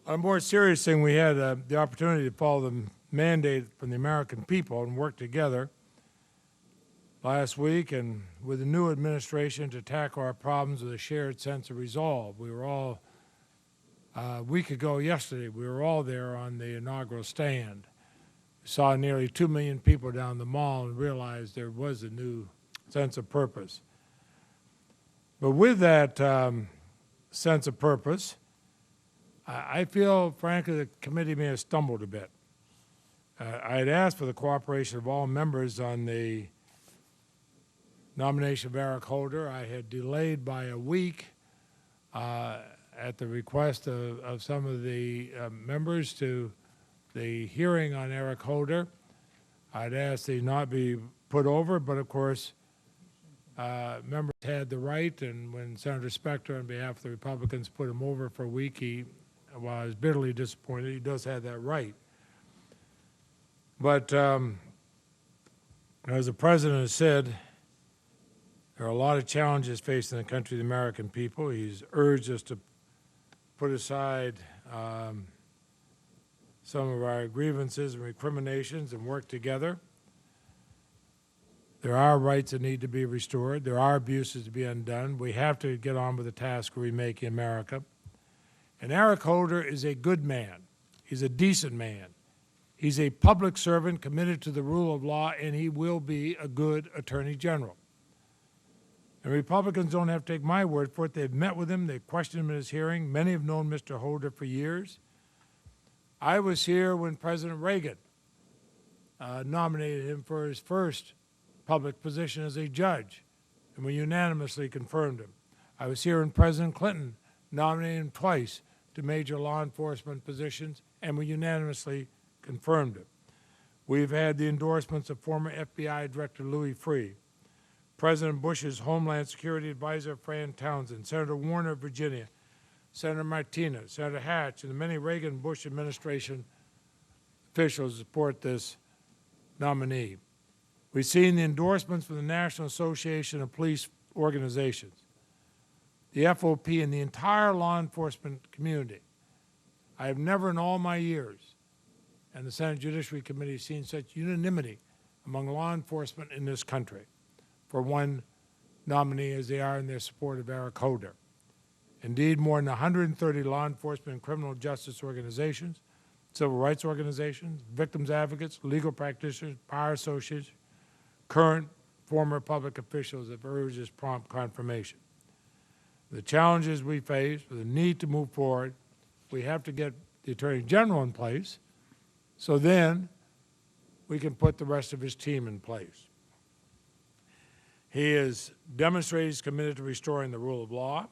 On a more serious thing, we had the opportunity to follow the mandate from the American people and work together last week and with the new administration to tackle our problems with a shared sense of resolve. We were all, a week ago yesterday, we were all there on the inaugural stand. We saw nearly 2 million people down the mall and realized there was a new sense of purpose. But with that sense of purpose, I feel, frankly, the committee may have stumbled a bit. I had asked for the cooperation of all members on the nomination of Eric Holder. I had delayed by a week at the request of some of the members to the hearing on Eric Holder. I'd asked that he not be put over, but of course, members had the right, and when Senator Specter, on behalf of the Republicans, put him over for a week, while I was bitterly disappointed, he does have that right. But as the President has said, there are a lot of challenges facing the country, the American people. He's urged us to put aside some of our grievances and recriminations and work together. There are rights that need to be restored. There are abuses to be undone. We have to get on with the task of remaking America. And Eric Holder is a good man. He's a decent man. He's a public servant committed to the rule of law, and he will be a good Attorney General. And Republicans don't have to take my word for it. They've met with him. They've questioned him in his hearing. Many have known Mr. Holder for years. I was here when President Reagan nominated him for his first public position as a judge, and we unanimously confirmed him. I was here when President Clinton nominated him twice to major law enforcement positions, and we unanimously confirmed him. We've had the endorsements of former FBI Director Leahy, President Bush's Homeland Security Advisor Fran Townsend, Senator Warner of Virginia, Senator Martinez, Senator Hatch, and the many Reagan-Bush administration officials support this nominee. We've seen the endorsements from the National Association of Police Organizations, the FOP, and the entire law enforcement community. I have never in all my years, and the Senate Judiciary Committee, seen such unanimity among law enforcement in this country for one nominee as they are in their support of Eric Holder. Indeed, more than 130 law enforcement and criminal justice organizations, civil rights organizations, victims advocates, legal practitioners, bar associates, current, former public officials have urged this prompt confirmation. The challenges we face, the need to move forward, we have to get the Attorney General in place, so then we can put the rest of his team in place. He has demonstrated he's committed to restoring the rule of law.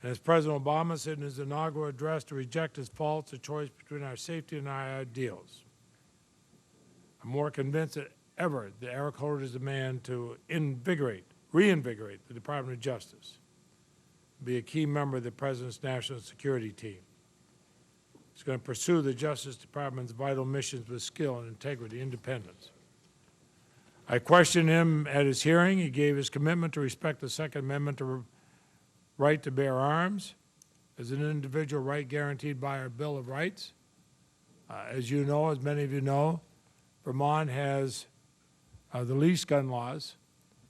And as President Obama said in his inaugural address, to reject his faults, a choice between our safety and our ideals. I'm more convinced than ever that Eric Holder is the man to reinvigorate the Department of Justice, be a key member of the President's national security team. He's going to pursue the Justice Department's vital missions with skill and integrity, independence. I questioned him at his hearing. He gave his commitment to respect the Second Amendment to right to bear arms as an individual right guaranteed by our Bill of Rights. As you know, as many of you know, Vermont has the least gun laws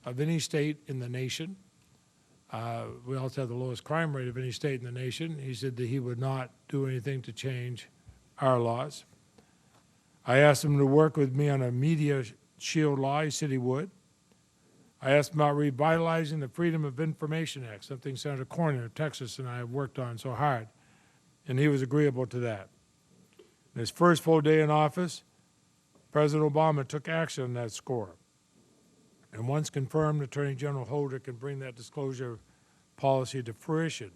of any state in the nation. We also have the lowest crime rate of any state in the nation. He said that he would not do anything to change our laws. I asked him to work with me on a media shield law. He said he would. I asked him about revitalizing the Freedom of Information Act, something Senator Cornyn of Texas and I have worked on so hard, and he was agreeable to that. In his first full day in office, President Obama took action on that score. And once confirmed, Attorney General Holder can bring that disclosure policy to fruition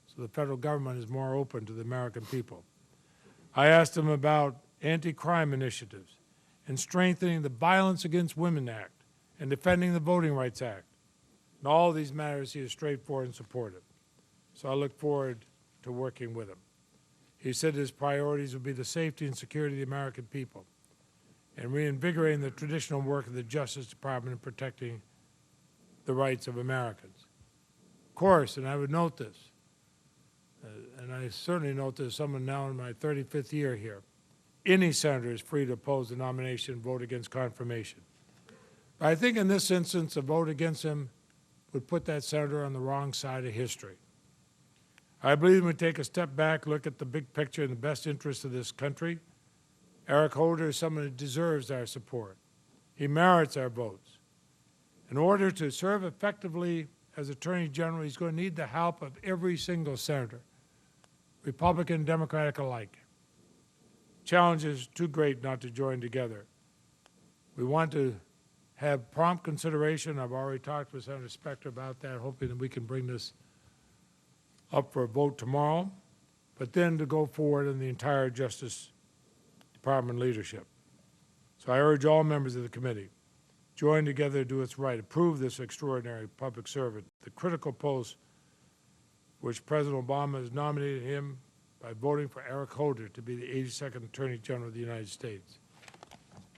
so the federal government is more open to the American people. I asked him about anti-crime initiatives and strengthening the Violence Against Women Act and defending the Voting Rights Act. In all these matters, he is straightforward and supportive. So I look forward to working with him. He said his priorities would be the safety and security of the American people and reinvigorating the traditional work of the Justice Department in protecting the rights of Americans. Of course, and I would note this, and I certainly note there's someone now in my 35th year here, any senator is free to oppose the nomination and vote against confirmation. But I think in this instance, a vote against him would put that senator on the wrong side of history. I believe we take a step back, look at the big picture and the best interest of this country. Eric Holder is someone who deserves our support. He merits our votes. In order to serve effectively as Attorney General, he's going to need the help of every single senator, Republican and Democratic alike. Challenge is too great not to join together. We want to have prompt consideration. I've already talked with Senator Specter about that, hoping that we can bring this up for a vote tomorrow, but then to go forward in the entire Justice Department leadership. So I urge all members of the committee, join together to do what's right, approve this extraordinary public servant, the critical post which President Obama has nominated him by voting for Eric Holder to be the 82nd Attorney General of the United States.